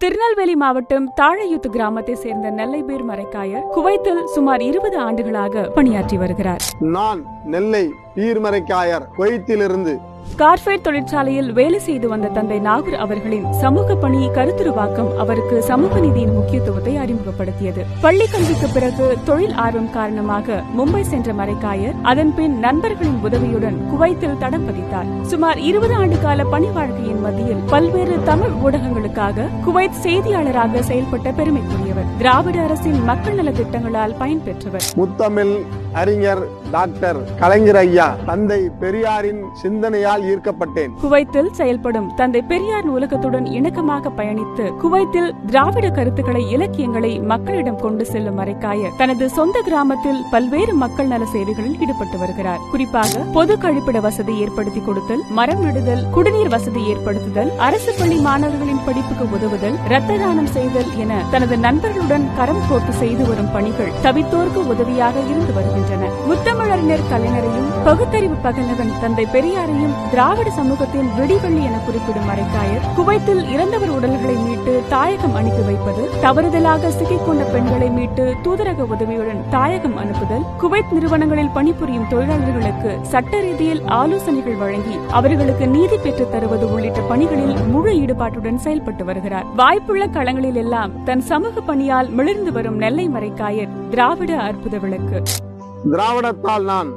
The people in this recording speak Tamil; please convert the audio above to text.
திருநெல்வேலி மாவட்டம் தாழையூத்து கிராமத்தை சேர்ந்த நெல்லைபேர் மரைக்காயர் குவைத்தில் சுமார் 20 ஆண்டுகளாக பணியாற்றி வருகிறார். நான் நெல்லை பீர்மரைக்காயர் குவைத்திலிருந்து கார்பைட் தொழிற்சாலையில் வேலை செய்து வந்த தந்தை நாகூர் அவர்களின் சமூக பணி கருத்துருவாக்கம் அவருக்கு சமூக நீதியின் முக்கியத்துவத்தை அறிமுகப்படுத்தியது. பள்ளி கல்விக்கு பிறகு தொழில் ஆர்வம் காரணமாக மும்பை சென்ற மரைக்காயர் அதன் பின் நண்பர்களின் உதவியுடன் குவைத்தில் தடம் பதித்தார். சுமார் 20 ஆண்டு கால பணி வாழ்க்கையின் மத்தியில் பல்வேறு தமிழ் ஊடகங்களுக்காக குவைத் செய்தியாளராக செயல்பட்ட பெருமைக்குரியவர். திராவிட அரசின் மக்கள் நல திட்டங்களால் பயன்பெற்றவர். முத்தமிழ் அறிஞர் டாக்டர் கலைஞர் ஐயா தந்தை பெரியாரின் சிந்தனையால் ஈர்க்கப்பட்டேன். குவைத்தில் செயல்படும் தந்தை பெரியார் நூலகத்துடன் இணக்கமாக பயணித்து குவைத்தில் திராவிட கருத்துக்களை இலக்கியங்களை மக்களிடம் கொண்டு செல்லும் மரைக்காயர் தனது சொந்த கிராமத்தில் பல்வேறு மக்கள் நல சேவைகளில் ஈடுபட்டு வருகிறார். குறிப்பாக பொது கழிப்பிட வசதி ஏற்படுத்தி கொடுத்தல், மரம் நடுதல், குடிநீர் வசதி ஏற்படுத்துதல், அரசு பள்ளி மாணவர்களின் படிப்புக்கு உதவுதல், இரத்த தானம் செய்தல் என தனது நண்பர்களுடன் கரம் கோர்த்து செய்து வரும் பணிகள் தவித்தோருக்கு உதவியாக இருந்து வருகின்றன. முத்தமிழறிஞர் கலைஞரையும் பகுத்தறிவு பகலவன் தந்தை பெரியாரையும் திராவிட சமூகத்தின் விடிவெள்ளி என குறிப்பிடும் மரைக்காயர் குவைத்தில் இறந்தவர் உடல்களை மீட்டு தாயகம் அனுப்பி வைப்பது, தவறுதலாக சிக்கிக்கொண்ட பெண்களை மீட்டு தூதரக உதவியுடன் தாயகம் அனுப்புதல், குவைத் நிறுவனங்களில் பணிபுரியும் தொழிலாளர்களுக்கு சட்ட ரீதியில் ஆலோசனைகள் வழங்கி அவர்களுக்கு நீதி பெற்றுத் தருவது உள்ளிட்ட பணிகளில் முழு ஈடுபாட்டுடன் செயல்பட்டு வருகிறார். வாய்ப்புள்ள களங்களில் எல்லாம் தன் சமூக பணியால் மிளிர்ந்து வரும் நெல்லை மரைக்காயர் திராவிட அற்புத விளக்கு. திராவிடத்தால் நான்